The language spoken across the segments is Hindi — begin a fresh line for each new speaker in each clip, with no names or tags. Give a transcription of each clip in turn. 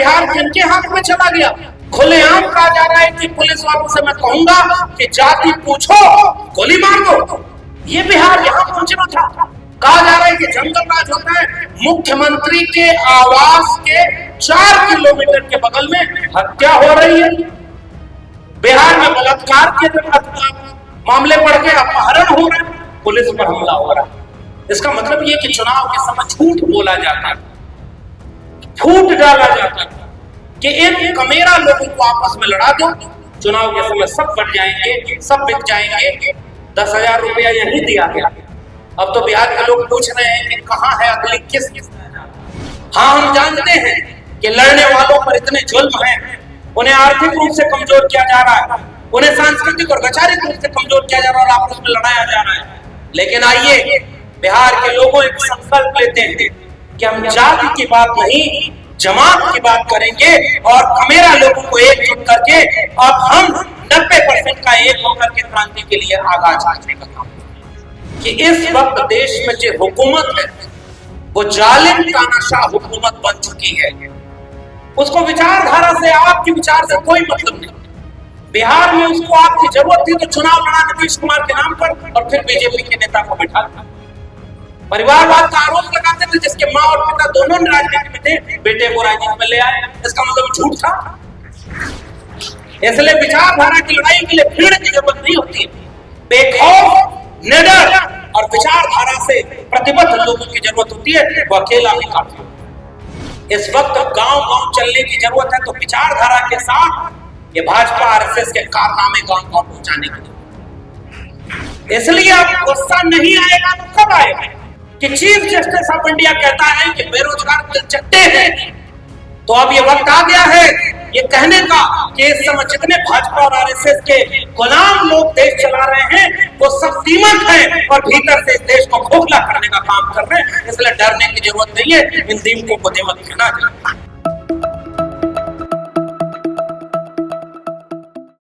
बिहार किनके हाथ में चला गया? खुलेआम कहा जा रहा है कि पुलिस वालों से मैं कहूंगा कि जाति पूछो, गोली मार दो। ये बिहार यहाँ पहुंचना था। कहा जा रहा है कि जंगल राज होता है। मुख्यमंत्री के आवास के 4 किलोमीटर के बगल में हत्या हो रही है। बिहार में बलात्कार के मामले बढ़ गए, अपहरण हो रहे हैं, पुलिस पर हमला हो रहा है। इसका मतलब ये कि चुनाव के समय झूठ बोला जाता है, फूट डाला जाता है कि इन कमेरा लोगों को आपस में लड़ा दो, चुनाव के समय सब बढ़ जाएंगे, सब बिक जाएंगे। 10,000 रुपया यही दिया गया। अब तो बिहार के लोग पूछ रहे हैं कि कहां है अगली किस्त। हाँ, हम जानते हैं कि लड़ने वालों पर इतने जुल्म हैं, उन्हें आर्थिक रूप से कमजोर किया जा रहा है, उन्हें सांस्कृतिक और वैचारिक रूप से कमजोर किया जा रहा है और आपस में लड़ाया जा रहा है। लेकिन आइए बिहार के लोगों एक संकल्प लेते हैं कि हम जाति की बात नहीं, जमात की बात करेंगे और कमेरा लोगों को एकजुट करके अब हम 90% का एक होकर के क्रांति के लिए आगाज करने का काम कि इस वक्त देश में जो हुकूमत है वो जालिम तानाशाह हुकूमत बन चुकी है। उसको विचारधारा से, आपकी विचार से कोई मतलब नहीं। बिहार में उसको आपकी जरूरत थी तो चुनाव लड़ा नीतीश कुमार के नाम पर और फिर बीजेपी के नेता को बिठा दिया। परिवारवाद का आरोप लगाते थे, जिसके माँ और पिता दोनों राजनीति में थे, बेटे को राजनीति में ले आए। इसका मतलब झूठ था। इसलिए विचारधारा की लड़ाई के लिए भीड़ की जरूरत नहीं होती। बेखौफ, निडर और विचारधारा से प्रतिबद्ध लोगों की जरूरत होती है, वो अकेला भी काफी है। इस वक्त गांव-गांव चलने की जरूरत है, तो विचारधारा के साथ ये भाजपा आरएसएस के कारनामे गांव-गांव पहुंचाने की जरूरत। इसलिए अब गुस्सा नहीं आएगा तो कब आएगा कि चीफ जस्टिस ऑफ इंडिया कहता है कि बेरोजगार दिलचट्टे हैं। तो अब ये वक्त आ गया है ये कहने का कि इस समय जितने भाजपा और आरएसएस के गुलाम लोग देश चला रहे हैं वो सब दीमक है और भीतर से इस देश को खोखला करने का काम कर रहे हैं। इसलिए डरने की जरूरत नहीं है, इन दीमकों को दीमक कहना चाहिए।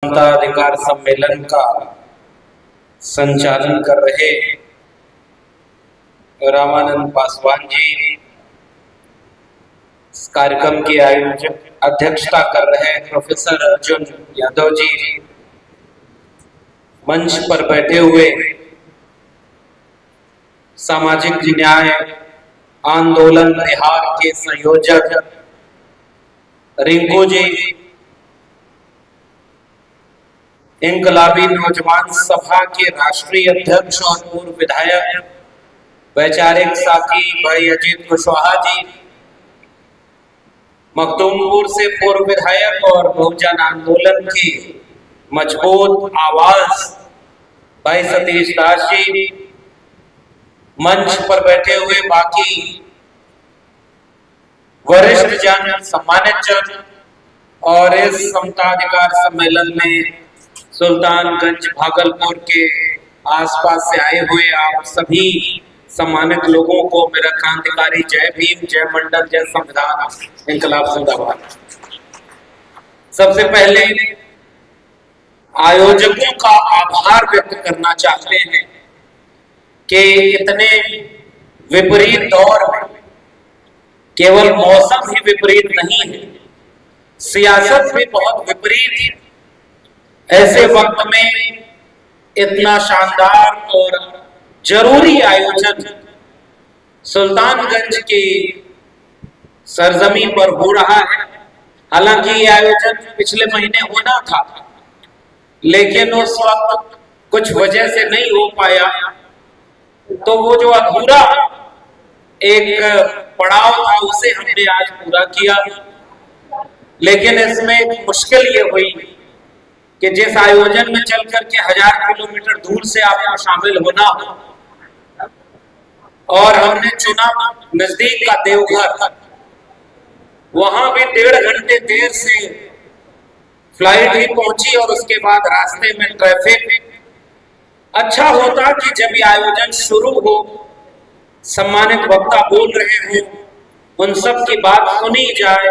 जनता अधिकार सम्मेलन का संचालन कर रहे रामानंद पासवान जी, इस कार्यक्रम के आयोजक अध्यक्षता कर रहे प्रोफेसर अर्जुन यादव जी, मंच पर बैठे हुए सामाजिक न्याय आंदोलन बिहार के संयोजक रिंकू जी, इनकलाबी नौजवान सभा के राष्ट्रीय अध्यक्ष और पूर्व विधायक वैचारिक साथी भाई अजीत कुशवाहा जी, मखदूमपुर से पूर्व विधायक और बहुजन आंदोलन की मजबूत आवाज भाई सतीश दास जी, मंच पर बैठे हुए बाकी वरिष्ठ जन, सम्मानित जन और इस समता अधिकार सम्मेलन में सुल्तानगंज भागलपुर के आसपास से आए हुए आप सभी सम्मानित लोगों को मेरा क्रांतिकारी जय भीम, जय मंडल, जय संविधान, इंकलाब जिंदाबाद। सबसे पहले आयोजकों का आभार व्यक्त करना चाहते हैं कि इतने विपरीत दौर में केवल मौसम ही विपरीत नहीं है, सियासत भी बहुत विपरीत है। ऐसे वक्त में इतना शानदार और जरूरी आयोजन सुल्तानगंज की सरजमी पर हो रहा है। हालांकि ये आयोजन पिछले महीने होना था, लेकिन उस वक्त कुछ वजह से नहीं हो पाया, तो वो जो अधूरा एक पड़ाव था उसे हमने आज पूरा किया। लेकिन इसमें मुश्किल ये हुई कि जिस आयोजन में चल करके 1000 किलोमीटर दूर से आपको शामिल होना हो और हमने चुना नजदीक का देवघर, वहां भी 1.5 घंटे देर से फ्लाइट ही पहुंची और उसके बाद रास्ते में ट्रैफिक। अच्छा होता कि जब ये आयोजन शुरू हो, सम्मानित वक्ता बोल रहे हो, उन सब की बात सुनी जाए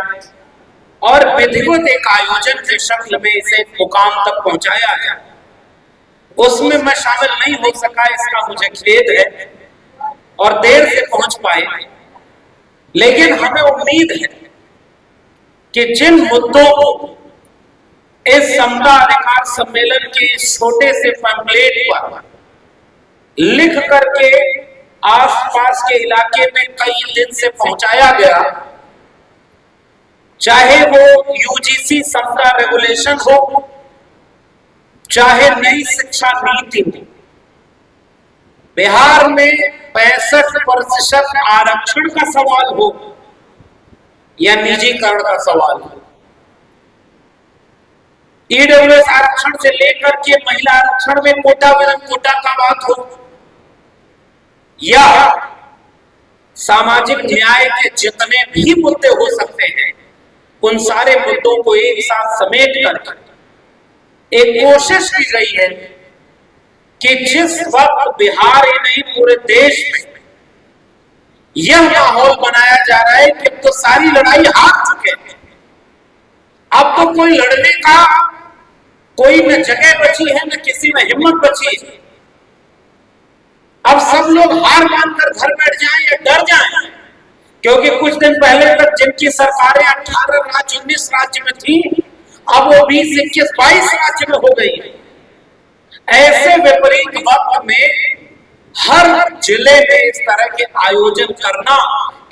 और विधिवत एक आयोजन के शक्ल में इसे मुकाम तक पहुंचाया जाए। उसमें मैं शामिल नहीं हो सका, इसका मुझे खेद है और देर से पहुंच पाए। लेकिन हमें उम्मीद है कि जिन मुद्दों को इस समता अधिकार सम्मेलन के इस छोटे से पैम्फलेट पर लिख करके आसपास के इलाके में कई दिन से पहुंचाया गया, चाहे वो यूजीसी समता रेगुलेशन हो, चाहे नई शिक्षा नीति हो, बिहार में 65% आरक्षण का सवाल हो या निजीकरण का सवाल हो, ईडब्ल्यूएस आरक्षण से लेकर के महिला आरक्षण में कोटा विरुद्ध कोटा का बात हो, या सामाजिक न्याय के जितने भी मुद्दे हो सकते हैं, उन सारे मुद्दों को एक साथ समेट कर एक कोशिश की गई है कि जिस वक्त बिहार ही नहीं पूरे देश में यह माहौल बनाया जा रहा है कि अब तो सारी लड़ाई हार चुके हैं, अब तो कोई लड़ने का कोई न जगह बची है न किसी में हिम्मत बची है, अब सब लोग हार मानकर घर बैठ जाएं या डर जाएं, क्योंकि कुछ दिन पहले तक जिनकी सरकारें 18 राज्य 19 राज्य में थी, अब वो 20 21 22 राज्य में हो गई है। ऐसे विपरीत वक्त में हर जिले में इस तरह के आयोजन करना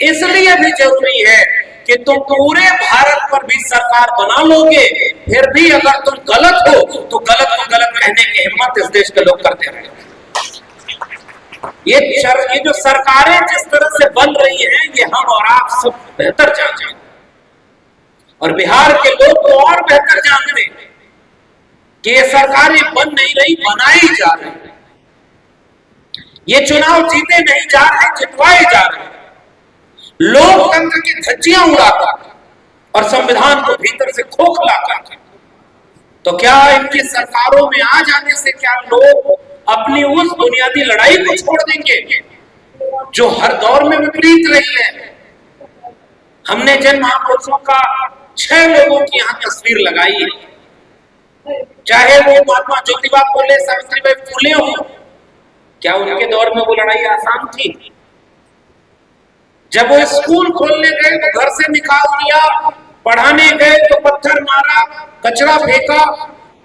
इसलिए भी जरूरी है कि तुम पूरे भारत पर भी सरकार बना लोगे, फिर भी अगर तुम गलत हो तो गलत को गलत कहने की हिम्मत इस देश के लोग करते रहे। ये जो सरकारें जिस तरह से बन रही हैं, ये हम और आप सब बेहतर जानते हैं, और बिहार के लोग तो और बेहतर जानते हैं कि ये सरकारें बन नहीं रही, बनाई जा रही है। ये चुनाव जीते नहीं जा रहे, जितवाए जा रहे हैं, लोकतंत्र की धज्जियां उड़ाकर और संविधान को भीतर से खोखला करके। तो क्या इनकी सरकारों में आ जाने से क्या लोग अपनी उस बुनियादी लड़ाई को छोड़ देंगे जो हर दौर में विपरीत रही है? हमने जन महापुरुषों का 6 लोगों की यहां तस्वीर लगाई है, चाहे वो महात्मा ज्योतिबा फुले, सावित्रीबाई फुले हो। क्या उनके दौर में वो लड़ाई आसान थी? जब वो स्कूल खोलने गए तो घर से निकाल दिया, पढ़ाने गए तो पत्थर मारा, कचरा फेंका,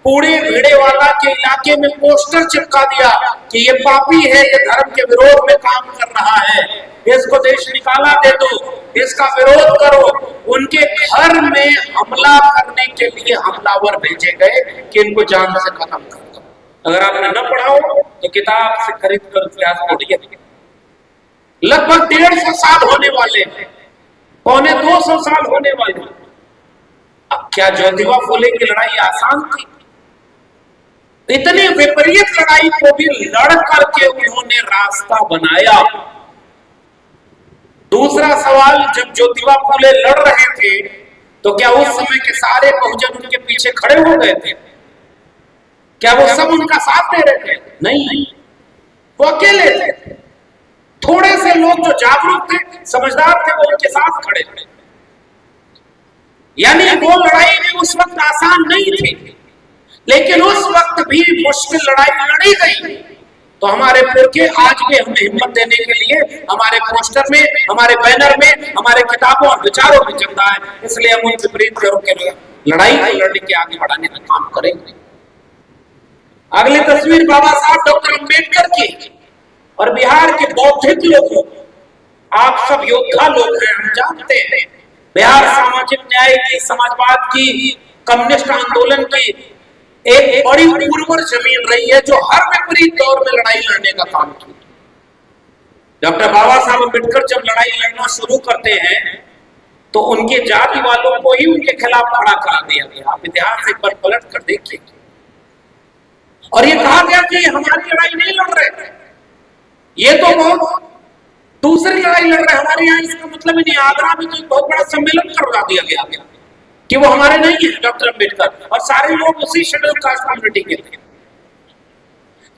कूड़े भेड़े वाला के इलाके में पोस्टर चिपका दिया कि ये पापी है, ये धर्म के विरोध में काम कर रहा है, इसको देश निकाला दे दो, इसका विरोध करो। उनके घर में हमला करने के लिए हमलावर भेजे गए कि इनको जान से खत्म कर दो। अगर आपने न पढ़ा हो तो किताब से खरीद कर इतिहास पढ़िए। लगभग 150 साल होने वाले हैं, 250 साल होने वाले। अब क्या ज्योतिबा फुले की लड़ाई आसान थी? इतनी विपरीत लड़ाई को भी लड़ करके उन्होंने रास्ता बनाया। दूसरा सवाल, जब ज्योतिबा फुले लड़ रहे थे तो क्या उस समय के सारे बहुजन उनके पीछे खड़े हो गए थे? क्या वो सब उनका साथ दे रहे थे? नहीं, वो अकेले थे। थोड़े से लोग जो जागरूक थे, समझदार थे, वो उनके साथ खड़े थे। यानी वो लड़ाई भी उस वक्त आसान नहीं थी, लेकिन उस वक्त भी मुश्किल लड़ाई लड़ी गई। तो हमारे पुरखे आज भी हमें हिम्मत देने के लिए हमारे पोस्टर में, हमारे बैनर में, हमारे किताबों और विचारों में चल रहा है। इसलिए हम उन विपरीत करों के लिए लड़ाई को लड़ने के आगे बढ़ाने का काम करेंगे। अगली तस्वीर बाबा साहब डॉक्टर अंबेडकर की और बिहार के बौद्धिक लोगों, आप सब योद्धा लोग हैं, हम जानते हैं बिहार सामाजिक न्याय की, समाजवाद की, कम्युनिस्ट आंदोलन की एक बड़ी उर्वर जमीन रही है जो हर विपरीत दौर में लड़ाई लड़ने का काम की। डॉक्टर बाबा साहब अम्बेडकर जब लड़ाई लड़ना शुरू करते हैं तो उनके जाति वालों को ही उनके खिलाफ खड़ा करा दिया गया। आप इतिहास एक बार पलट कर देखिए, और ये कहा गया कि हमारी लड़ाई नहीं लड़ रहे, ये तो बहुत दूसरी लड़ाई लड़ रहे हैं, हमारे यहाँ इसका मतलब ही नहीं। आगरा में तो एक बहुत बड़ा सम्मेलन करवा दिया गया कि वो हमारे नहीं है डॉक्टर अंबेडकर, और सारे लोग उसी शेड्यूल कास्ट कम्युनिटी के थे।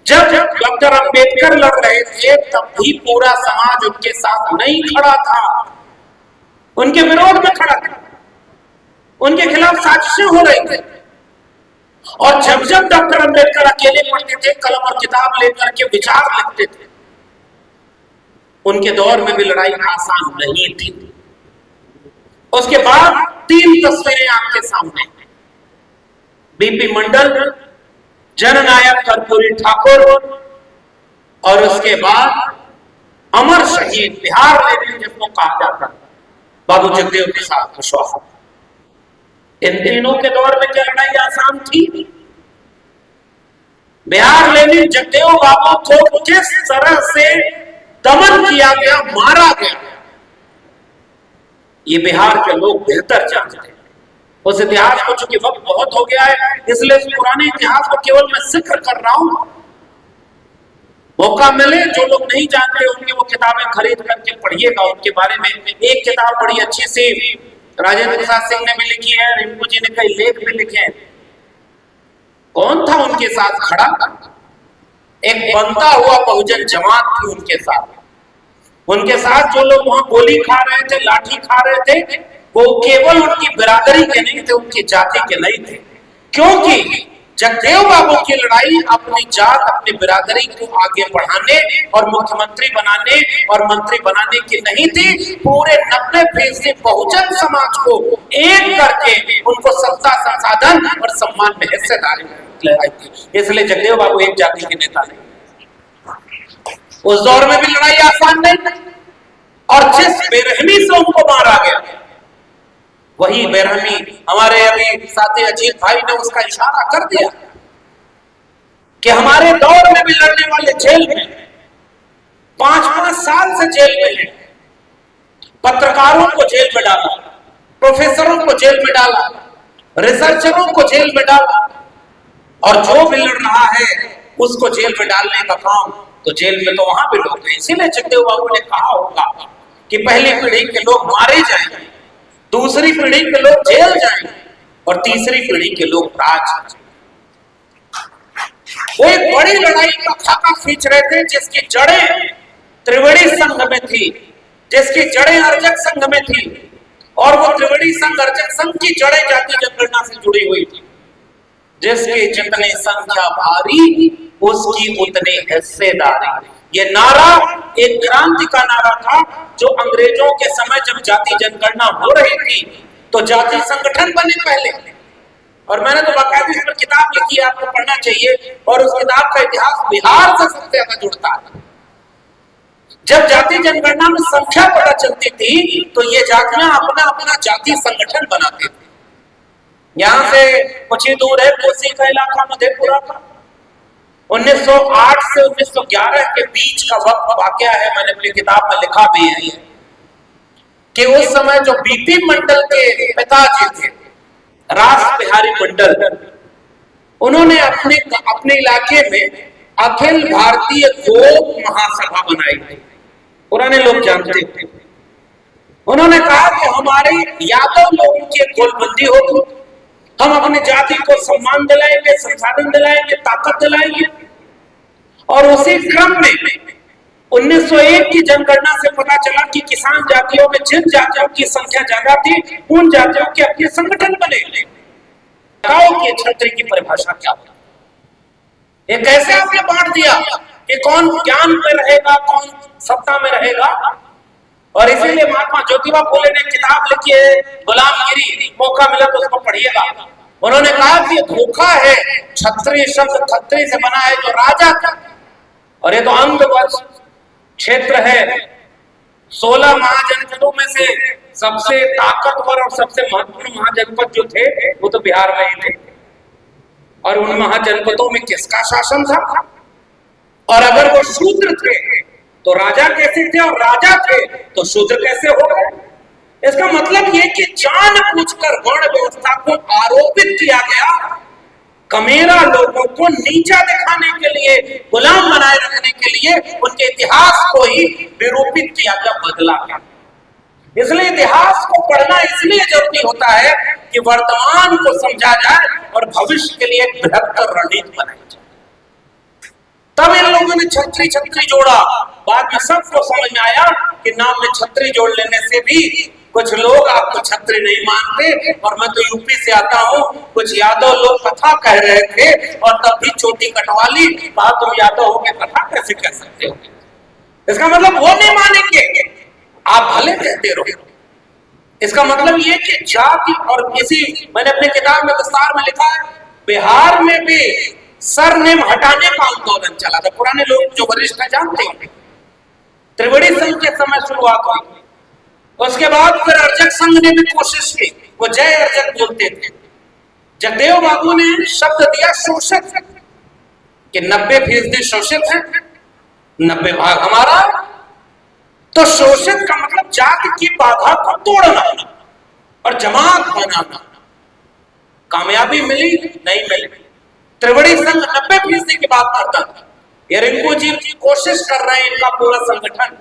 जब डॉक्टर अंबेडकर लड़ रहे थे तब भी पूरा समाज उनके साथ नहीं खड़ा था, उनके विरोध में खड़ा था, उनके खिलाफ साजिशें हो रही थी। और जब जब डॉक्टर अंबेडकर अकेले पढ़ते थे, कलम और किताब लेकर के विचार लिखते थे, उनके दौर में भी लड़ाई आसान नहीं थी। उसके बाद 3 तस्वीरें आपके सामने, बीपी मंडल, जननायक कर्पूरी ठाकुर और उसके बाद अमर शहीद बिहार लेनिन जिसको कहा जाता है बाबू जगदेव प्रसाद कुशवाहा। इन तीनों के दौर में क्या लड़ाई आसान थी? बिहार लेनिन जगदेव बाबू को किस तरह से दमन किया गया, मारा गया, ये बिहार के लोग बेहतर जानते हैं। उस इतिहास को, चूंकि वक्त बहुत हो गया है, इसलिए इस पुराने इतिहास को केवल मैं जिक्र कर रहा हूं। मौका मिले, जो लोग नहीं जानते उनकी वो किताबें खरीद करके पढ़िएगा उनके बारे में। एक किताब बड़ी अच्छी सी राजेंद्र प्रसाद सिंह ने भी लिखी है, रिंकू जी ने कई लेख भी लिखे हैं। कौन था उनके साथ खड़ा? एक बनता हुआ बहुजन जमात थी उनके साथ। उनके साथ जो लोग वहां गोली खा रहे थे, लाठी खा रहे थे, वो केवल उनकी बिरादरी के नहीं थे, उनकी जाति के नहीं थे। क्योंकि जगदेव बाबू की लड़ाई अपनी जात, अपनी बिरादरी को आगे बढ़ाने और मुख्यमंत्री बनाने और मंत्री बनाने की नहीं थी। पूरे 90% बहुजन समाज को एक करके उनको सत्ता, संसाधन और सम्मान में हिस्सेदारी लड़ाई थी। इसलिए जगदेव बाबू एक जाति के नेता नहीं। उस दौर में भी लड़ाई आसान नहीं, और जिस बेरहमी से उनको मारा गया, वही बेरहमी हमारे अभी साथी अजीत भाई ने उसका इशारा कर दिया कि हमारे दौर में भी लड़ने वाले जेल में 5-5 साल से जेल में हैं। पत्रकारों को जेल में डाला, प्रोफेसरों को जेल में डाला, रिसर्चरों को जेल में डाला, और जो भी लड़ रहा है उसको जेल में डालने का काम, तो जेल में तो वहां भी लोग हैं। इसीलिए जगदेव बाबू ने कहा होगा कि पहली पीढ़ी के लोग मारे जाएंगे, दूसरी पीढ़ी के लोग जेल जाएंगे और तीसरी पीढ़ी के लोग राज। वो एक बड़ी लड़ाई का खाका खींच रहे थे, जिसकी जड़ें त्रिवेणी संघ में थी, जिसकी जड़ें अर्जक संघ में थी, और वो त्रिवेणी संघ, अर्जक संघ की जड़ें जाति जनगणना से जुड़ी हुई थी। जिसकी जितनी संख्या भारी, उसकी उतनी हिस्सेदारी। ये नारा एक क्रांति का नारा था, जो अंग्रेजों के समय जब जाति जनगणना हो रही थी तो जाति संगठन बने पहले, और मैंने तो बाकायदा इस पर किताब लिखी है, आपको पढ़ना चाहिए। और उस किताब का इतिहास बिहार से सबसे ज्यादा जुड़ता है। जब जाति जनगणना में संख्या पता चलती थी तो ये जातियां अपना अपना जाति संगठन बनाते थे। यहां से कुछ ही दूर है कोसी का इलाका, मधेपुरा का। 1908 से 1911 के बीच का वक्त वाकया है, मैंने अपनी किताब में लिखा भी है कि उस समय जो बीपी मंडल के पिताजी थे, रास बिहारी मंडल, उन्होंने अपने इलाके में अखिल भारतीय गोप महासभा बनाई थी। पुराने लोग जानते थे। उन्होंने कहा कि हमारे यादव लोगों की एक गोलबंदी होगी, हम अपनी जाति को सम्मान दिलाएंगे, संसाधन दिलाएंगे, ताकत दिलाएंगे। और उसी क्रम में 1901 की जनगणना से पता चला कि किसान जातियों में जिन जातियों की संख्या ज्यादा थी, उन जातियों के अपने संगठन बने। कि क्षत्रिय की परिभाषा क्या है, ये कैसे आपने बांट दिया कि कौन ज्ञान में रहेगा, कौन सत्ता में रहेगा। और इसीलिए महात्मा ज्योतिबा फुले ने किताब लिखी है गुलामगिरी, मौका मिला तो उसको पढ़िएगा। उन्होंने कहा कि ये धोखा है, क्षत्रिय शब्द खत्री से बना है जो राजा था, और ये तो अंगवश क्षेत्र है। 16 महाजनपदों में से सबसे ताकतवर और सबसे महत्वपूर्ण महाजनपद जो थे वो तो बिहार में ही थे। और उन महाजनपदों में किसका शासन था? और अगर वो शूद्र थे तो राजा कैसे थे, और राजा थे तो शूद्र कैसे हो गए? इसका मतलब ये कि जानबूझकर वर्ण व्यवस्था को आरोपित किया गया, कमेरा लोगों को नीचा दिखाने के लिए, गुलाम बनाए रखने के लिए उनके इतिहास को ही विरूपित किया गया, बदला गया। इसलिए इतिहास को पढ़ना इसलिए जरूरी होता है कि वर्तमान को समझा जाए और भविष्य के लिए एक बेहतर रणनीति बनाई जाए। तब इन लोगों ने छत्री छत्री जोड़ा। बाद में सबको समझ में आया कि नाम में छत्री जोड़ लेने से भी कुछ लोग आपको छत्री नहीं मानते। और मैं तो यूपी से आता हूँ, कुछ यादव लोग कथा कह रहे थे और तब भी चोटी कटवा ली। कहा तुम यादव हो के कथा कैसे कह सकते हो? इसका मतलब वो नहीं मानेंगे, आप भले कहते रहो। इसका मतलब ये कि जाति, और इसी मैंने अपने किताब में विस्तार में लिखा है, बिहार में भी सरनेम हटाने का आंदोलन चला था। पुराने लोग जो वरिष्ठ हैं जानते हैं, त्रिवेणी संघ के समय शुरुआत हुई, उसके बाद फिर अर्जक संघ ने भी कोशिश की, वो जय अर्जक बोलते थे। जगदेव बाबू ने शब्द दिया शोषित, कि 90% शोषित है, 90 भाग हमारा। तो शोषित का मतलब जाति की बाधा को तोड़ना और जमात बनाना। कामयाबी मिली नहीं मिली, त्रिवेणी संघ 90% की बात करता था। ये रिंकू जी कोशिश कर रहे हैं, इनका पूरा संगठन,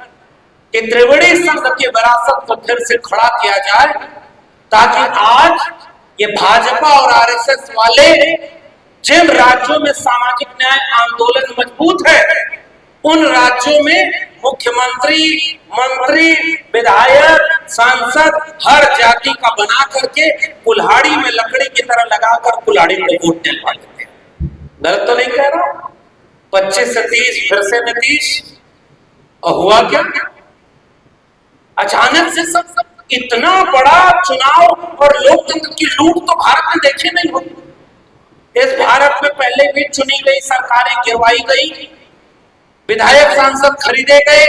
कि त्रिवेणी संघ की विरासत को फिर से खड़ा किया जाए, ताकि आज ये भाजपा और आरएसएस वाले जिन राज्यों में सामाजिक न्याय आंदोलन मजबूत है, उन राज्यों में मुख्यमंत्री, मंत्री, विधायक, सांसद हर जाति का बना करके कुल्हाड़ी में लकड़ी की तरह लगाकर कुल्हाड़ी को वोट दिलवा देते हैं। गलत तो नहीं कह रहा? 25 से 30, फिर से 29, और हुआ क्या? अचानक से सब इतना बड़ा चुनाव और लोकतंत्र की लूट तो भारत में देखे नहीं होती। इस भारत में पहले भी चुनी गई सरकारें गिरवाई गई, विधायक सांसद खरीदे गए,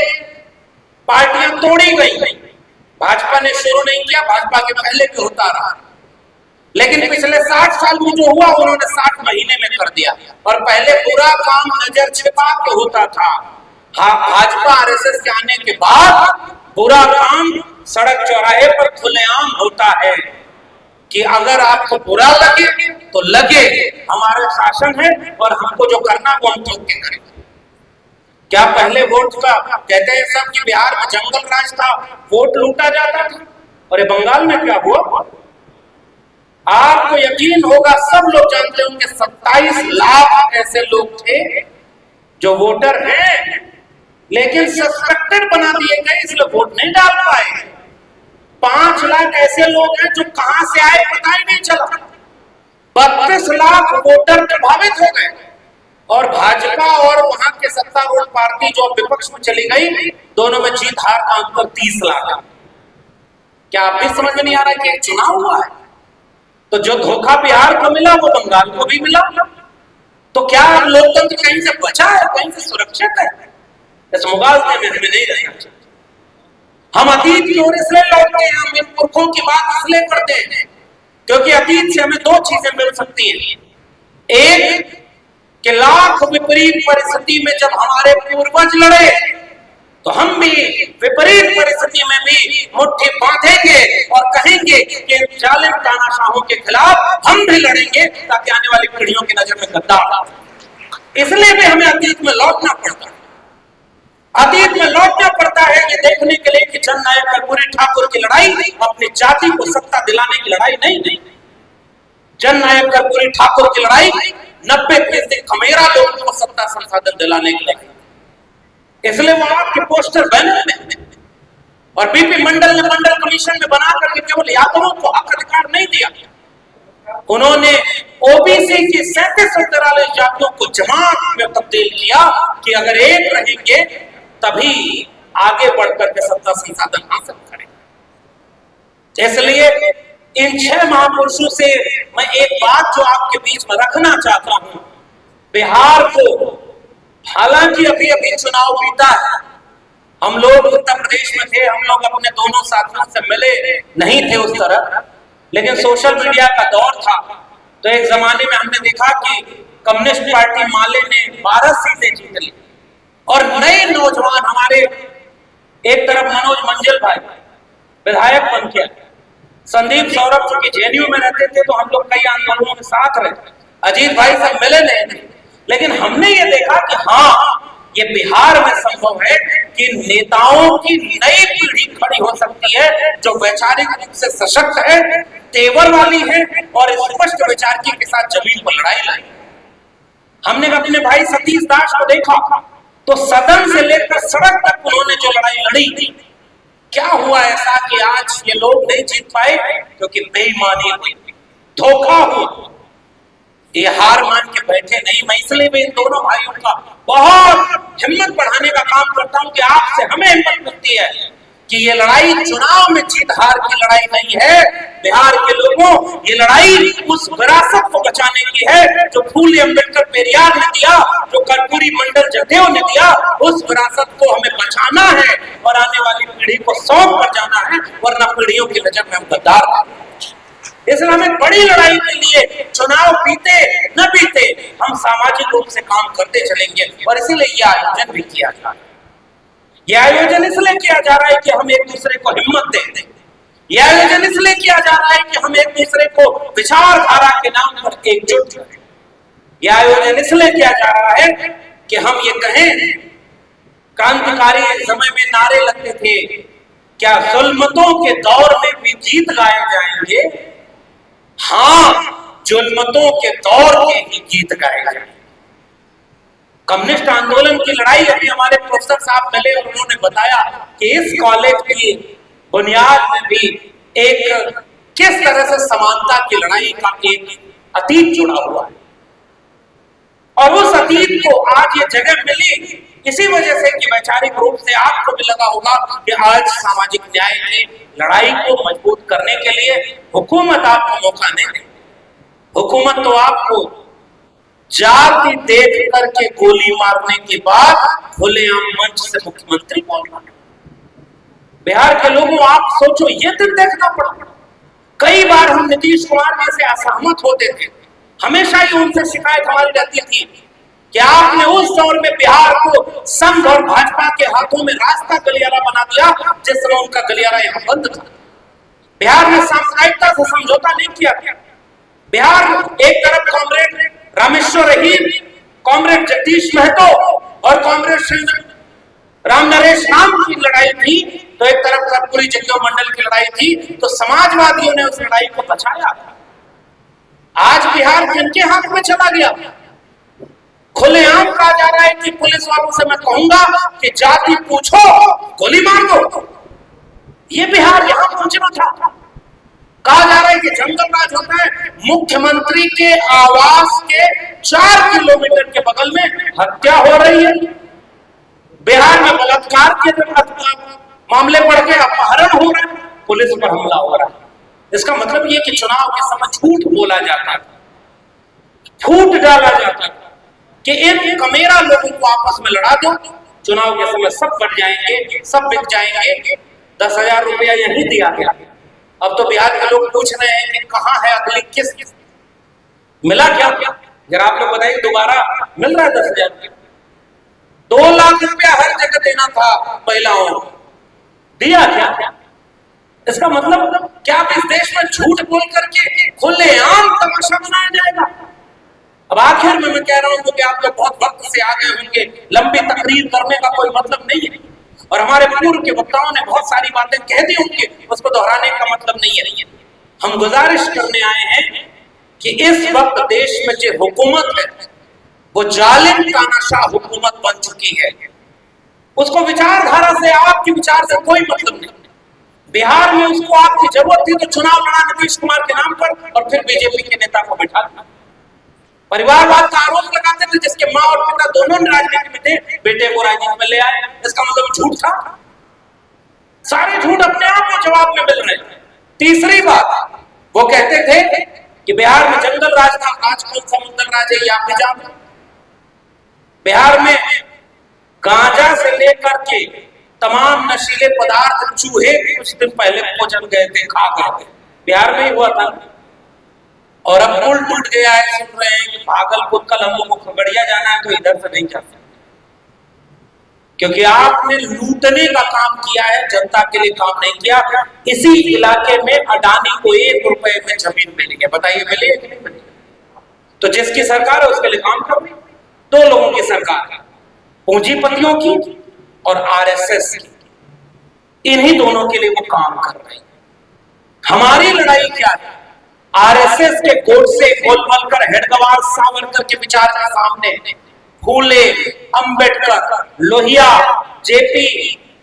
पार्टियां तोड़ी गई। भाजपा ने शुरू नहीं किया, भाजपा के पहले भी होता रहा, लेकिन पिछले 60 साल में जो हुआ उन्होंने 60 महीने में कर दिया। और पहले पूरा काम नजर छिपा के होता था। भाजपा आरएसएस के आने के बाद पूरा काम सड़क चौराहे पर खुलेआम होता है, कि अगर आपको बुरा लगे तो लगे, हमारा शासन है और हमको जो करना वो हम ठोक के करेंगे। क्या पहले वोट का कहते हैं सब कि बिहार में जंगल राज था, वोट लूटा जाता था, और ये बंगाल में क्या हुआ? आपको यकीन होगा, सब लोग जानते होंगे, 27 लाख ऐसे लोग थे जो वोटर हैं, लेकिन सस्पेक्टेड बना दिए गए, इसलिए वोट नहीं डाल पाए। 5 लाख ऐसे लोग हैं जो कहां से आए पता ही नहीं चला। 32 लाख वोटर प्रभावित हो गए, और भाजपा और वहां के सत्तारूढ़ पार्टी जो विपक्ष में चली गई, दोनों में जीत हार का अंतर 30 लाख। क्या आप भी समझ में नहीं आ रहा कि एक चुनाव हुआ है? तो जो धोखा बिहार को मिला वो बंगाल को भी मिला। तो क्या अब लोकतंत्र कहीं से बचा है, कहीं से सुरक्षित है? इस मुगालते में हमें नहीं रहना चाहिए। हम अतीत की ओर इसलिए लौटते हैं, हम इन पुरखों की बात इसलिए करते हैं क्योंकि अतीत से हमें 2 चीजें मिल सकती हैं। एक कि लाख विपरीत परिस्थिति में जब हमारे पूर्वज लड़े, तो हम भी विपरीत परिस्थिति में भी मुट्ठी बांधेंगे और कहेंगे कि जालिम तानाशाहों के खिलाफ हम भी लड़ेंगे, ताकि आने वाली पीढ़ियों की नजर में गद्दार। इसलिए भी हमें अतीत में लौटना पड़ता है। अतीत में लौटना पड़ता है ये देखने के लिए कि जननायक कर्पूरी ठाकुर की लड़ाई अपनी जाति को सत्ता दिलाने की लड़ाई नहीं। जननायक कर्पूरी ठाकुर की लड़ाई 90% खमेरा लोगों को सत्ता संसाधन दिलाने की लड़ाई। इसलिए वो आपके पोस्टर बैनर में और बीपी मंडल ने मंडल कमीशन में बना करके केवल यादवों को हक अधिकार नहीं दिया, उन्होंने ओबीसी की 37 जातियों को जमात में तब्दील किया कि अगर एक रहेंगे तभी आगे बढ़कर के सत्ता संसाधन हासिल करेंगे। इसलिए इन 6 महापुरुषों से मैं एक बात जो आपके बीच में रखना चाहता हूं, बिहार को हालांकि अभी अभी चुनाव बीता है, हम लोग उत्तर प्रदेश में थे, हम लोग अपने दोनों साथियों से मिले नहीं थे उस तरह, लेकिन सोशल मीडिया का दौर था। तो एक जमाने में हमने देखा कि कम्युनिस्ट पार्टी माले ने 12 सीटें जीत ली, और नए नौजवान हमारे, एक तरफ मनोज मंजिल भाई विधायक बन गया, संदीप सौरभ जो कि जेएनयू में रहते थे, तो हम लोग कई आंदोलनों में साथ रहे, अजीत भाई सब मिले नहीं, लेकिन हमने ये देखा कि हाँ, ये बिहार में संभव है कि नेताओं की नई पीढ़ी खड़ी हो सकती है जो वैचारिक रूप से सशक्त है, तेवर वाली है और स्पष्ट विचार के साथ जमीन पर लड़ाई लाई। हमने अपने भाई सतीश दास को देखा, तो सदन से लेकर सड़क तक उन्होंने जो लड़ाई लड़ी, क्या हुआ ऐसा कि आज ये लोग नहीं जीत पाए? क्योंकि बेईमानी हुई, धोखा हुआ। ये हार मान के बैठे नहीं। मैं इसलिए भी इन दोनों भाइयों का बहुत हिम्मत बढ़ाने का काम करता हूं कि आपसे हमें हिम्मत मिलती है कि ये लड़ाई चुनाव में जीत हार की लड़ाई नहीं है। बिहार के लोगों, ये लड़ाई उस विरासत को बचाने की है जो फूले अम्बेडकर पेरियार ने दिया, जो कर्पूरी मंडल जगदेव ने दिया। उस विरासत को हमें बचाना है और आने वाली पीढ़ी को सौंप कर जाना है, वरना पीढ़ियों की नजर में हम गद्दार। इसलिए हमें बड़ी लड़ाई के लिए चुनाव बीते न बीते हम सामाजिक रूप से काम करते चलेंगे। और इसीलिए यह आयोजन भी किया जा रहा है। यह आयोजन इसलिए किया जा रहा है कि हम एक दूसरे को हिम्मत दें। यह आयोजन इसलिए किया जा रहा है कि हम एक दूसरे को विचारधारा के नाम पर एकजुट करें। यह आयोजन इसलिए किया जा रहा है कि हम ये कहें, क्रांतिकारी समय में नारे लगते थे, क्या जुल्मतों के दौर में भी गीत गाए जाएंगे? हाँ, जुल्मतों के दौर के ही गीत गाए जाएंगे। कम्युनिस्ट आंदोलन की लड़ाई, अभी हमारे प्रोफेसर साहब मिले और उन्होंने बताया कि इस कॉलेज की बुनियाद में भी एक किस तरह से समानता की लड़ाई का एक अतीत जुड़ा हुआ है। और उस अतीत को आज ये जगह मिली इसी वजह से कि वैचारिक रूप से आपको भी लगा होगा कि आज सामाजिक न्याय की लड़ाई को मजबूत करने के लिए हुकूमत आपको मौका नहीं दे। हुकूमत तो आपको जाति देख करके गोली मारने के बाद खुलेआम मंच से मुख्यमंत्री बोल रहा है। बिहार के लोगों, आप सोचो, ये दिन देखना पड़ा। कई बार हम नीतीश कुमार जी से असहमत होते थे, हमेशा ही उनसे शिकायत हमारी रहती थी कि आपने उस दौर में बिहार को संघ और भाजपा के हाथों में रास्ता गलियारा बना दिया, जिस समय उनका गलियारा यहां बंद था। बिहार में सांप्रदायिकता से समझौता नहीं किया गया। बिहार एक तरफ कॉमरेड रामेश्वर रहीम, कॉमरेड जगदीश महतो और कॉमरेड राम नरेश राम की लड़ाई थी, तो एक तरफ कर्पूरी जगदेव मंडल की लड़ाई थी। तो समाजवादियों ने उस लड़ाई को बचाया। आज बिहार किनके हाथ में चला गया? खुलेआम कहा जा रहा है कि पुलिस वालों से मैं कहूंगा कि जाति पूछो, गोली मार दो। ये बिहार यहां पहुंचना था। कहा जा रहा है कि जंगल राज होता है। मुख्यमंत्री के आवास के 4 किलोमीटर के बगल में हत्या हो रही है। बिहार में बलात्कार के मामले बढ़ गए, अपहरण हो रहे हैं, पुलिस पर हमला हो रहा है। इसका मतलब यह कि चुनाव के समय झूठ बोला जाता था, फूट डाला जाता था कि इन कमेरा लोगों को आपस में लड़ा दो, चुनाव के समय सब बढ़ जाएंगे, सब बिक जाएंगे। 10,000 रुपया यही दिया गया। अब तो बिहार के लोग पूछ रहे हैं कि कहां है अगली किस्त, मिला क्या? जरा आप लोग बताइए, दोबारा मिल रहा है 10,000? 2 लाख रुपया हर जगह देना था महिलाओं को, दिया क्या? इसका मतलब क्या इस देश में झूठ बोल करके खुलेआम तमाशा बनाया जाएगा? अब आखिर में मैं कह रहा हूं कि आप लोग बहुत वक्त से आ गए होंगे, लंबी तकरीर करने का कोई मतलब नहीं है, और हमारे पूर्व के वक्ताओं ने बहुत सारी बातें कह दी होंगी, उसको दोहराने का मतलब नहीं है। हम गुजारिश करने आए हैं कि इस वक्त देश में जो हुकूमत है वो जालिम तानाशाह हुकूमत बन चुकी है। उसको विचारधारा से, आपकी विचार से कोई मतलब नहीं। बिहार में उसको आपकी जरूरत थी तो चुनाव लड़ा नीतीश कुमार के नाम पर, और फिर बीजेपी के नेता को बिठा दिया। परिवारवाद का आरोप लगाते थे, जिसके माँ और पिता दोनों राजनीति में थे, बेटे को राजनीति में ले आए। इसका मतलब झूठ था। सारे झूठ अपने आप में जवाब में मिल रहे हैं। तीसरी बात, वो कहते थे कि बिहार में जंगल राज था, आज कौन सा मुंगल राज है ये आप भी जानते। बिहार में गांजा से लेकर के तमाम नशीले पदार्थ, चूहे कुछ दिन पहले भोजन गए थे, खा गए थे, बिहार में ही हुआ था। और अब पुल टूट गया है, सुन रहे हैं कि भागलपुर कल हम लोग को खगड़िया जाना है तो इधर से नहीं जा सकते, क्योंकि आपने लूटने का काम किया है, जनता के लिए काम नहीं किया। इसी इलाके में अडानी को 1 रुपए में जमीन मिली है, बताइए मिली है कि नहीं मिली? तो जिसकी सरकार है उसके लिए काम कर रही। 2 लोगों की सरकार है, पूंजीपतियों की और आरएसएस की। इन्हीं दोनों के लिए वो काम कर रहे हैं। हमारी लड़ाई क्या है? आरएसएस के गोडसे, गोलवलकर, हेडगेवार, सावरकर के विचार के सामने फूले, अंबेडकर, लोहिया, जेपी,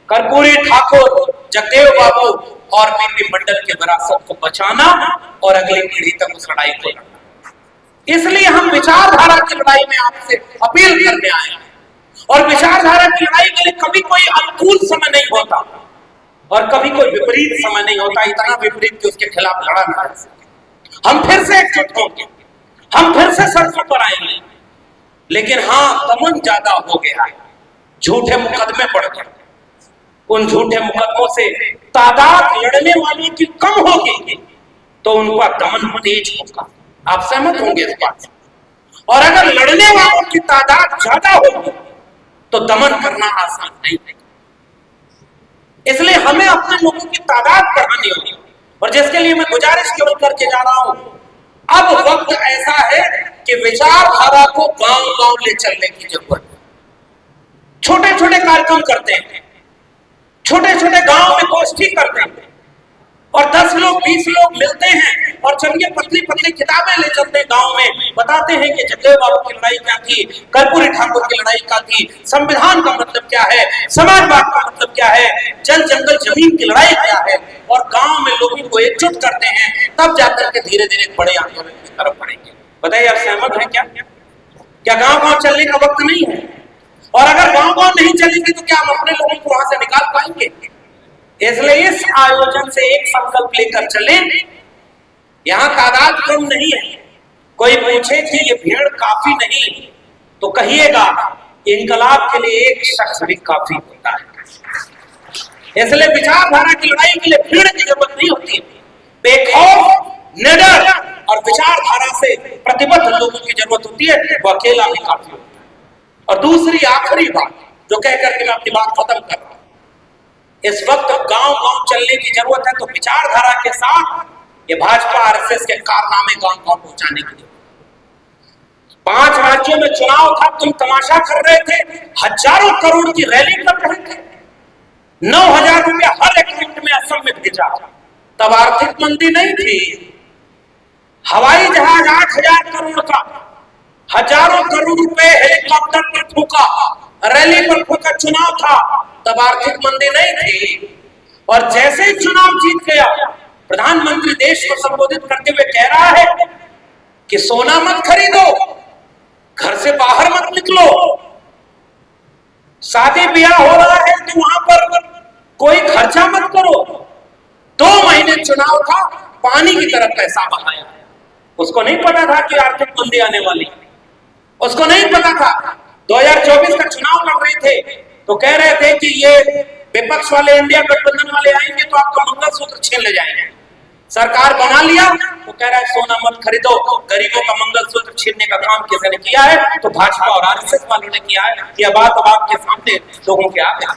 कर्पूरी ठाकुर, जगदेव बाबू और बीपी मंडल के विरासत को बचाना और अगली पीढ़ी तक उस लड़ाई को लड़ना। इसलिए हम विचारधारा की लड़ाई में आपसे अपील करने आए हैं। और विचारधारा की लड़ाई के लिए कभी कोई अनुकूल समय नहीं होता। और कभी कोई विपरीत समय नहीं होता इतना विपरीत कि उसके खिलाफ लड़ा ना जा सके। हम फिर से एकजुट होंगे, हम फिर से सड़कों पर आएंगे, लेकिन हाँ दमन ज्यादा हो गया है, झूठे मुकदमे बढ़ गए। उन झूठे मुकदमों से तादाद लड़ने वालों की कम होगी तो उनका दमन तेज होगा। आप सहमत होंगे इस बात से? और अगर लड़ने वालों की तादाद ज्यादा होगी तो दमन करना आसान नहीं है। इसलिए हमें अपने लोगों की तादाद बढ़ानी होगी, और जिसके लिए मैं गुजारिश केवल करके जा रहा हूं, अब वक्त ऐसा है कि विचारधारा को गांव गांव ले चलने की जरूरत है। छोटे छोटे कार्यक्रम करते हैं, छोटे छोटे गांव में गोष्ठी करते हैं, और 10 लोग 20 लोग मिलते हैं और चलिए पतली पतली किताबें ले चलते हैं गांव में, बताते हैं कि जगदेव बाबू की लड़ाई क्या थी, कर्पूरी ठाकुर की लड़ाई क्या थी, संविधान का मतलब क्या है, समाजवाद का मतलब क्या है, जल जंगल जमीन की लड़ाई क्या है, और गांव में लोगों को एकजुट करते हैं। तब जाकर के धीरे धीरे बड़े आंदोलन की तरफ बढ़ेंगे। बताइए आप सहमत हैं? क्या गांव गांव चलने का वक्त नहीं है? और अगर गांव गांव नहीं चलेंगे तो क्या हम अपने लोगों को वहां से निकाल पाएंगे? इसलिए इस आयोजन से एक संकल्प लेकर चले। यहां तादाद कम नहीं है। कोई पूछे कि ये भीड़ काफी नहीं तो कहिएगा इंकलाब के लिए एक शख्स भी काफी होता है। इसलिए विचारधारा की लड़ाई के लिए भीड़ की जरूरत नहीं होती। बेखौफ, निडर और विचारधारा से प्रतिबद्ध लोगों की जरूरत होती है, वो अकेला भी काफी होता है। और दूसरी आखिरी बात जो कहकर के मैं अपनी बात खत्म कर रहा हूं, इस वक्त गांव गांव चलने की जरूरत है, तो विचारधारा के साथ ये भाजपा आरएसएस के कारनामे गांव गांव पहुंचाने की जरूरत। 5 राज्यों में चुनाव था, तुम तमाशा कर रहे थे, हजारों करोड़ की रैली कर रहे थे, 9,000 रुपया हर अकाउंट में असम में भेजा। तब आर्थिक मंदी नहीं थी। हवाई जहाज 8,000 करोड़ का, हजारों करोड़ रुपए हेलीकॉप्टर पर फूका, रैली पर फूका, चुनाव था, तब आर्थिक मंदी नहीं थी। और जैसे ही चुनाव जीत गया, प्रधानमंत्री देश को संबोधित करते हुए कह रहा है कि सोना मत खरीदो, घर से बाहर मत निकलो, शादी ब्याह हो रहा है तो वहां पर कोई खर्चा मत करो। 2 महीने चुनाव था, पानी की तरफ पैसा बहाया। उसको नहीं पता था कि आर्थिक मंदी आने वाली, उसको नहीं पता था। 2024 का चुनाव लड़ रहे थे तो कह रहे थे कि ये विपक्ष वाले, इंडिया गठबंधन वाले आएंगे तो आपका मंगलसूत्र छीन ले जाएंगे। सरकार बना लिया तो कह रहा है सोना मत खरीदो, गरीबों का मंगलसूत्र छीनने का काम किसी ने किया है तो भाजपा और आरएसएस वालों ने किया है। यह बात अब आपके सामने लोगों के आगे।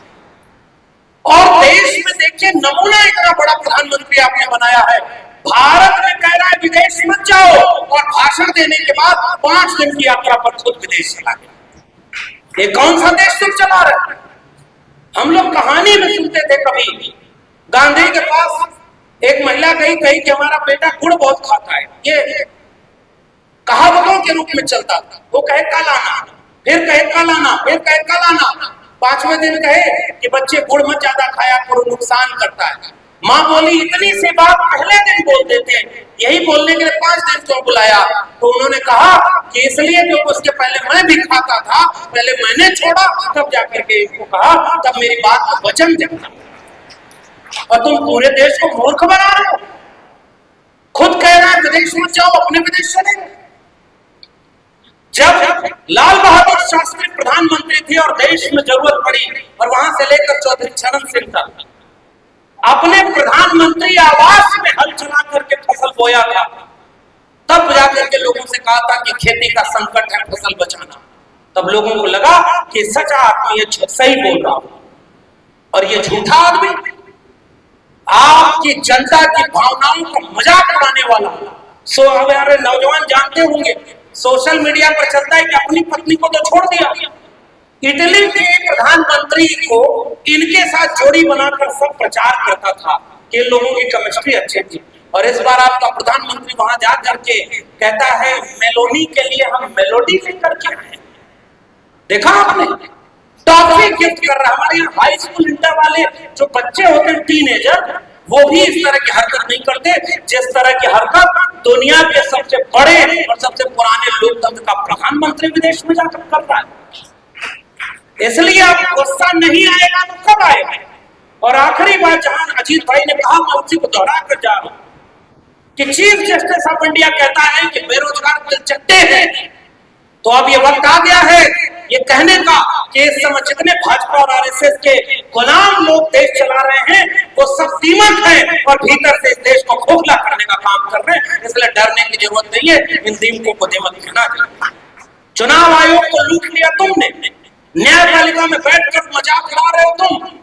और देश में देखिए नमूना इतना बड़ा प्रधानमंत्री आपने बनाया है। भारत में कह रहा है विदेश मत जाओ, और भाषण देने के बाद 5 दिन की यात्रा पर खुद विदेश चला गया। ये कौन सा देश तुम चला रहे? हम लोग कहानी में सुनते थे कभी, गांधी के पास एक महिला कही कि हमारा बेटा गुड़ बहुत खाता है। ये कहावतों के रूप में चलता था। वो कहे कल आना, फिर कहे कल आना, फिर कहे कल आना, 5वें दिन कहे कि बच्चे गुड़ मत ज्यादा खाया करो, नुकसान करता है। माँ बोली इतनी सी बात पहले दिन बोल देते, यही बोलने के लिए 5 दिन क्यों बुलाया? तो उन्होंने कहा कि इसलिए कि उसके पहले मैं भी खाता था, पहले मैंने छोड़ा, तब जाकर के इसको कहा, तब मेरी बात को वचन देना। और तुम पूरे देश को मूर्ख बना रहे हो। खुद कह रहा है विदेश मत जाओ, अपने विदेश चले गए। जब लाल बहादुर शास्त्री प्रधानमंत्री थे और देश में जरूरत पड़ी, और वहां से लेकर चौधरी चरण सिंह तक अपने प्रधानमंत्री आवास में हल चला करके फसल बोया था, तब जाकर के लोगों से कहा था कि खेती का संकट है, फसल बचाना। तब लोगों को लगा कि सच्चा आदमी ये सही बोल रहा हूं, और ये झूठा आदमी आपकी जनता की भावनाओं का मजाक उड़ाने वाला। हमारे नौजवान जानते होंगे, सोशल मीडिया पर चलता है कि अपनी पत्नी को तो छोड़ दिया। इटली के प्रधानमंत्री को इनके साथ जोड़ी बनाकर सब प्रचार करता था कि लोगों की केमिस्ट्री अच्छी थी। और इस बार आपका प्रधानमंत्री वहां जा करके कहता है मेलोनी के लिए हम मेलोडी लेकर के आए। देखा आपने, टॉफी गिफ्ट कर रहा। हमारे यहाँ हाई स्कूल इंटर वाले जो बच्चे होते हैं, टीनेजर, वो भी इस तरह की हरकत नहीं करते जिस तरह की हरकत दुनिया के सबसे बड़े और सबसे पुराने लोकतंत्र का प्रधानमंत्री विदेश में जाकर कर रहा है। इसलिए अब गुस्सा नहीं आएगा तो कब आएगा? और आखिरी बात जहां अजीत भाई ने कहा, मैं उसी को दोहरा कर जा रहा हूं कि चीफ जस्टिस ऑफ इंडिया कहता है कि बेरोजगार दिलचट्टे हैं। तो अब ये वक्त आ गया है ये कहने का कि इस समय जितने भाजपा और आरएसएस के गुलाम लोग देश चला रहे हैं वो सब दीमक हैं और भीतर से इस देश को खोखला करने का काम कर रहे हैं। इसलिए डरने की जरूरत नहीं है, इन दीमकों को दीमक कहना चाहिए। चुनाव आयोग को लूट लिया तुमने, न्यायपालिका में बैठकर मजाक उड़ा रहे हो तुम,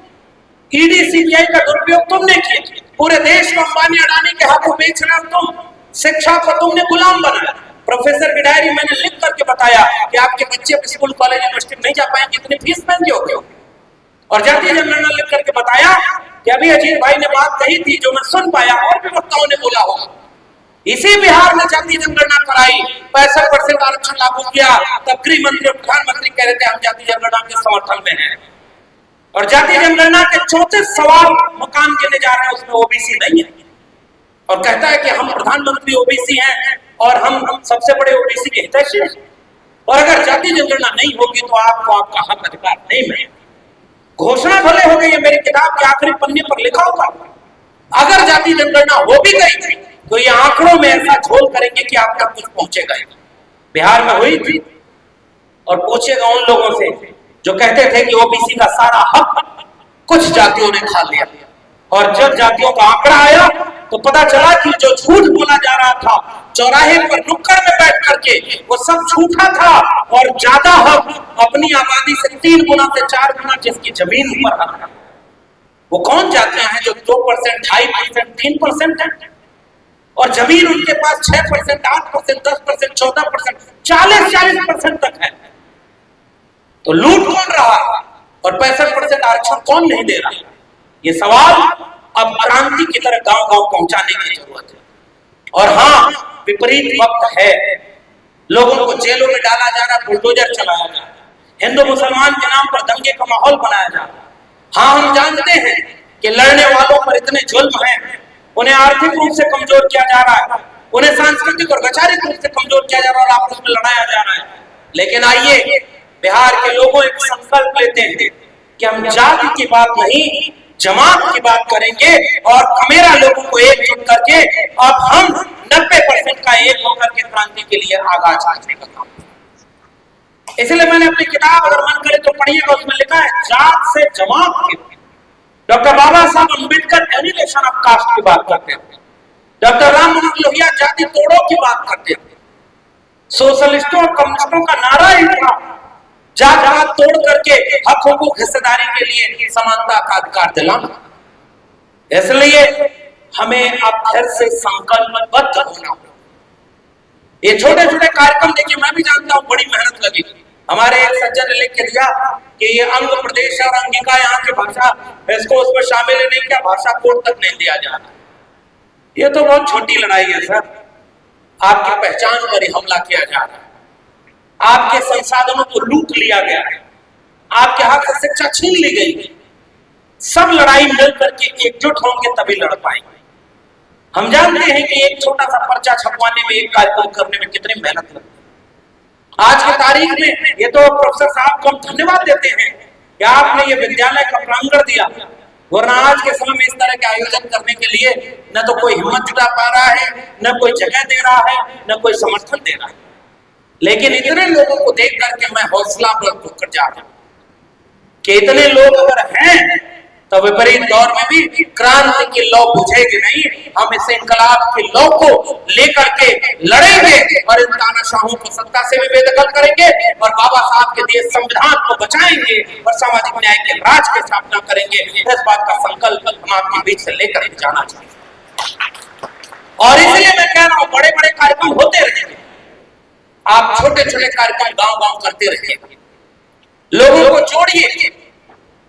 ईडी सीबीआई का दुरुपयोग तुमने किया, पूरे देश को अंबानी अडानी के हाथों बेच रहे हो तुम, शिक्षा को तुमने गुलाम बनाया। प्रोफेसर की डायरी मैंने लिख करके बताया कि आपके बच्चे स्कूल कॉलेज यूनिवर्सिटी नहीं जा पाएंगे, इतनी फीस महंगी हो गई। और जातीय जनगणना लिख करके बताया कि अभी अजीत भाई ने बात कही थी जो मैं सुन पाया और भी वक्ताओं ने बोला होगा, इसी बिहार में जातीय जनगणना कराई, 65% आरक्षण लागू किया, तब गृह मंत्री और प्रधानमंत्री कह रहे थे हम जातीय जनगणना के समर्थन में हैं। और जातीय जनगणना के 34 सवाल मकान गिने जा रहे हैं, उसमें ओबीसी नहीं है। और कहता है कि हम प्रधानमंत्री ओबीसी हैं और हम सबसे बड़े ओबीसी के हितैषी हैं। और अगर जातीय जनगणना नहीं होगी तो आपको आपका हक अधिकार नहीं मिलेगा। घोषणा भले हो गई है, मेरी किताब के आखिरी पन्ने पर लिखा होगा, अगर जातीय जनगणना हो भी गई तो ये आंकड़ों में ऐसा झोल करेंगे कि आप तक कुछ पहुंचेगा। बिहार में हुई थी और पूछेगा उन लोगों से जो कहते थे कि ओबीसी का सारा हक कुछ जातियों ने खा लिया। और जब जातियों का आंकड़ा आया तो पता चला कि जो झूठ बोला जा रहा था चौराहे पर नुक्कड़ में बैठ करके, वो सब झूठा था। और ज्यादा हक अपनी आबादी से 3 गुना से 4 गुना जिसकी जमीन पर हक है, वो कौन जातियां हैं जो 2%, 2.5%, 3% है और जमीन उनके पास 6%, 8%, 10%, 14%, 40% तक है। तो लूट कौन रहा और 65% आरक्षण कौन नहीं दे रहा? ये सवाल अब क्रांति की तरह गांव-गांव पहुंचाने की जरूरत है। और हाँ, विपरीत वक्त है, लोगों को जेलों में डाला जा रहा, बुलडोजर चलाया जा रहा, हिंदू मुसलमान के नाम पर दंगे का माहौल बनाया जा रहा। हाँ, हम जानते हैं कि लड़ने वालों पर इतने जुल्म हैं, उन्हें आर्थिक रूप से कमजोर किया जा रहा है, उन्हें सांस्कृतिक और वैचारिक रूप से कमजोर किया जा रहा है और आपस में लड़ाया जा रहा है। लेकिन आइए बिहार के लोगों एक संकल्प लेते हैं कि हम जाति की बात नहीं, जमात की बात करेंगे और कमेरा लोगों को एकजुट करके अब हम 90% का एक होकर के क्रांति के लिए आगाज करने का काम। इसलिए मैंने अपनी किताब अगर मन करे तो पढ़िएगा, उसमें लिखा है जात से जमात के। Doctor Baba Saheb Ambedkar annihilation of cast की बात करते हैं, डॉक्टर राम मनोहर लोहिया जाति तोड़ों की बात करते हैं। सोशलिस्टों और कम्युनिस्टों का नारा ही था जात पात तोड़ करके हक हुकूक हिस्सेदारी के लिए समानता का अधिकार दिलाना। इसलिए हमें अब फिर से संकल्पबद्ध होना होगा। ये छोटे छोटे कार्यक्रम देखिए, मैं भी जानता हूं बड़ी मेहनत लगी। हमारे एक सज्जन ने लिख के दिया कि ये अंग प्रदेश और अंगिका यहाँ की भाषा, इसको उसमें शामिल नहीं किया, भाषा कोड तक नहीं दिया जा रहा। ये तो बहुत छोटी लड़ाई है सर, आपकी पहचान पर ही हमला किया जा रहा है, आपके संसाधनों को लूट लिया गया है, आपके हाथ से शिक्षा छीन ली गई। सब लड़ाई मिल करके एकजुट होंगे तभी लड़ पाएंगे। हम जानते हैं कि एक छोटा सा पर्चा छपवाने में, एक कार्यक्रम करने में कितनी मेहनत लगती है। आज की तारीख में ये तो प्रोफेसर साहब को हम धन्यवाद देते हैं कि आपने ये विद्यालय का प्रांगण दिया, वरना आज के समय में इस तरह के आयोजन करने के लिए न तो कोई हिम्मत जुटा पा रहा है, न कोई जगह दे रहा है, न कोई समर्थन दे रहा है। लेकिन इतने लोगों को देख करके मैं हौसला बुलंद होकर जा रहा हूं कि इतने लोग अगर हैं तो विपरीत दौर में भी क्रांति की लौ बुझेगी नहीं। हम इस इंकलाब की लौ को लेकर के लड़ेंगे और इन तानाशाहों को सत्ता से भी बेदखल करेंगे और बाबा साहब के दिए संविधान को बचाएंगे और सामाजिक न्याय के राज की स्थापना करेंगे। इस बात का संकल्प हम आपके बीच से लेकर जाना चाहिए। और इसलिए मैं कह रहा हूं बड़े बड़े कार्यक्रम होते रहेंगे, आप छोटे छोटे कार्यक्रम गांव गांव करते रहिए, लोगों को जोड़िए।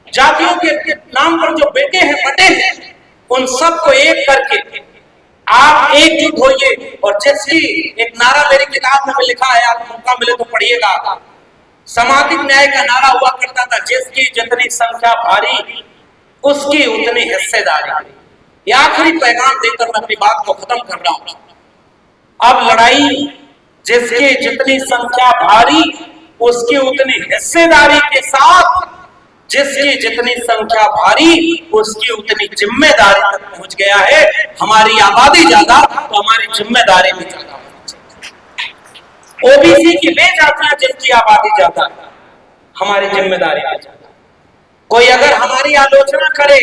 जातियों के नाम पर जो बेटे हैं बटे हैं, उन सबको एक करके आप एकजुट होइए। और जिसकी एक नारा मेरी किताब में लिखा है, आप मौका मिले तो पढ़िएगा। सामाजिक न्याय का नारा हुआ करता था, जिसकी जितनी संख्या भारी उसकी उतनी हिस्सेदारी। ये आखिरी पैगाम देकर मैं अपनी बात को खत्म कर रहा हूं। अब लड़ाई जिसकी जितनी संख्या भारी उसकी उतनी हिस्सेदारी के साथ जिसकी जितनी संख्या भारी उसकी उतनी जिम्मेदारी तक पहुंच गया है। हमारी आबादी ज्यादा तो हमारी जिम्मेदारी भी ज्यादा। ओबीसी की वे जातियां जिनकी आबादी ज्यादा है, हमारी जिम्मेदारी भी ज्यादा। कोई अगर हमारी आलोचना करे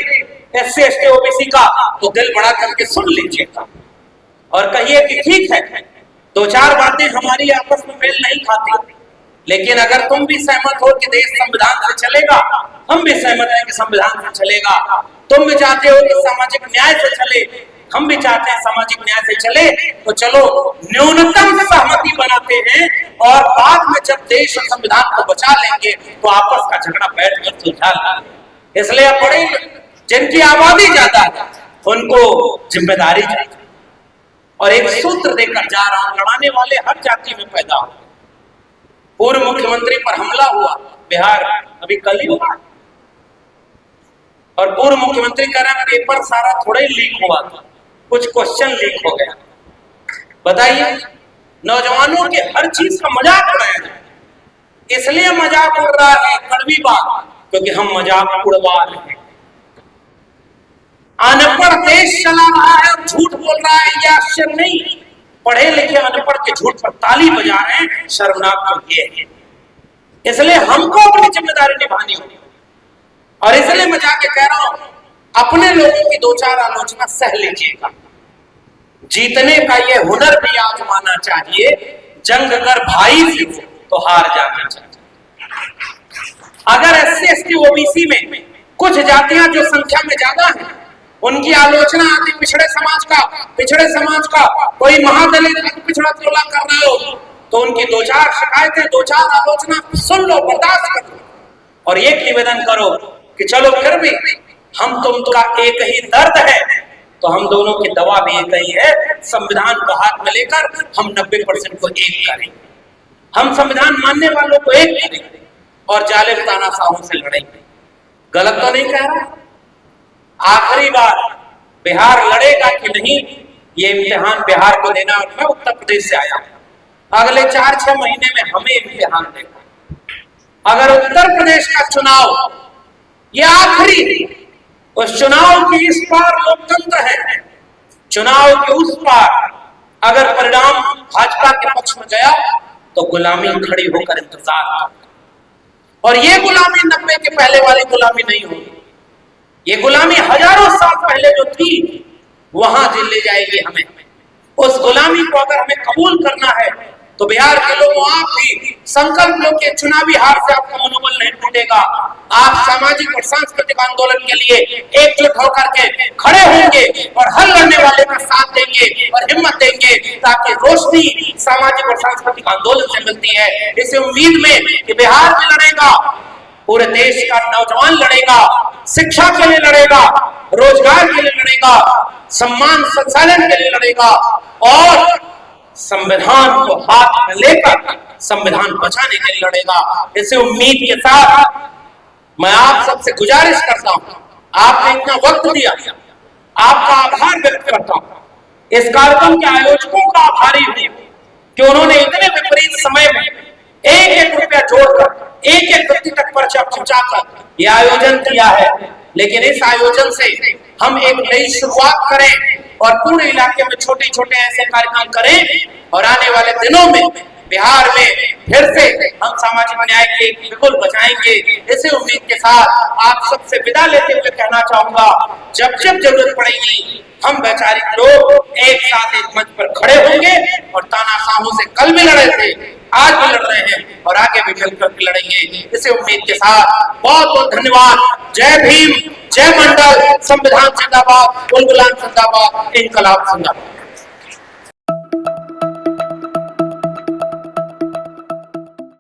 एससी एसटी ओबीसी का तो दिल बड़ा करके सुन लीजिएगा और कहिए कि ठीक है, दो चार बातें हमारी आपस में मेल नहीं खाती, लेकिन अगर तुम भी सहमत हो कि देश संविधान से चलेगा, हम भी सहमत हैं कि संविधान से चलेगा। तुम भी चाहते हो कि सामाजिक न्याय से चले, हम भी चाहते हैं सामाजिक न्याय से चले, तो चलो न्यूनतम सहमति बनाते हैं और बाद में जब देश और संविधान को बचा लेंगे तो आपस का झगड़ा बैठकर सुलझा लेंगे। इसलिए बड़े जिनकी आबादी ज्यादा है उनको जिम्मेदारी चाहिए और एक सूत्र देकर जा रहा हूं, लड़ाने वाले हर जाति में पैदा हो। पूर्व मुख्यमंत्री पर हमला हुआ बिहार अभी कल ही हुआ और पूर्व मुख्यमंत्री कह रहे हैं पेपर सारा थोड़ा ही लीक हुआ था, कुछ क्वेश्चन लीक हो गया। बताइए, नौजवानों के हर चीज का मजाक उड़ाया जाए, इसलिए मजाक उड़ रहा है कड़वी बात क्योंकि हम मजाक उड़वा रहे हैं। अनपढ़ देश चला रहा है और झूठ बोल रहा है, यह आश्चर्य नहीं। पढ़े लिखे अनपढ़ के झूठ पर ताली बजा रहे हैं, शर्मनाक तो ये है। इसलिए हमको अपनी जिम्मेदारी निभानी होगी और इसलिए मैं जाके कह रहा हूं, अपने लोगों की दो चार आलोचना सह लीजिएगा। जीतने का ये हुनर भी आजमाना चाहिए, जंग अगर भाई से हो तो हार जाना चाहिए। अगर एससी एसटी ओबीसी में कुछ जातियां जो संख्या में ज्यादा हैं उनकी आलोचना आती पिछड़े समाज का कोई महादलित पिछड़ा टोला कर रहे हो तो उनकी दो चार शिकायतें, दो चार आलोचना सुन लो, बर्दाश्त कर लो और एक निवेदन करो कि चलो फिर भी हम तुमका एक ही दर्द है तो हम दोनों की दवा भी एक ही है। संविधान को हाथ में लेकर हम 90% को एक करेंगे, हम संविधान मानने वालों को एक करेंगे और जालिम तानाशाहों से लड़ेंगे। गलत तो नहीं कह रहा? आखिरी बार बिहार लड़ेगा कि नहीं, ये इम्तिहान बिहार को देना। मैं उत्तर प्रदेश से आया हूं, अगले 4-6 महीने में हमें इम्तिहान देगा। अगर उत्तर प्रदेश का चुनाव ये आखिरी, उस चुनाव की इस पार लोकतंत्र है, चुनाव के उस पार अगर परिणाम भाजपा के पक्ष में गया तो गुलामी खड़ी होकर इंतजार, और ये गुलामी 90 के पहले वाली गुलामी नहीं होगी। ये गुलामी हजारों साल पहले जो थी वहां ले जाएगी हमें। उस गुलामी को अगर हमें कबूल करना है तो बिहार के लोगों, आप भी संकल्प लो कि चुनावी हार से आपका मनोबल नहीं टूटेगा। आप सामाजिक और सांस्कृतिक आंदोलन के लिए एकजुट होकर के खड़े होंगे और हर लड़ने वाले का साथ देंगे और हिम्मत देंगे, ताकि रोशनी सामाजिक और सांस्कृतिक आंदोलन से मिलती है। इस उम्मीद में कि बिहार में लड़ेगा, पूरे देश का नौजवान लड़ेगा, शिक्षा के लिए लड़ेगा, रोजगार के लिए लड़ेगा, सम्मान संचालन के लिए लड़ेगा और संविधान को हाथ में लेकर संविधान बचाने के लिए लड़ेगा। इसी उम्मीद के साथ मैं आप सबसे गुजारिश करता हूं, आपने इतना वक्त दिया, आपका आभार व्यक्त करता हूं। इस कार्यक्रम के आयोजकों का आभारी हूं कि उन्होंने इतने विपरीत समय में 1-1 रुपया जोड़कर एक व्यक्ति तक पर्चा पहुंचाकर यह आयोजन किया है। लेकिन इस आयोजन से हम एक नई शुरुआत करें और पूरे इलाके में छोटे छोटे ऐसे कार्यक्रम करें और आने वाले दिनों में बिहार में फिर से हम सामाजिक न्याय के बिल्कुल बचाएंगे। इसी उम्मीद के साथ आप सबसे विदा लेते हुए कहना चाहूंगा, जब जब जरूरत पड़ेगी हम वैचारिक लोग एक साथ एक मंच पर खड़े होंगे और तानाशाहों से कल भी लड़े थे, आज भी लड़ रहे हैं और आगे भी मिलकर के लड़ेंगे। इसी उम्मीद के साथ बहुत बहुत धन्यवाद। जय भीम, जय मंडल, संविधान जिंदाबाद, गुलगुलान जिंदाबाद, इनकलाब जिंदाबाद।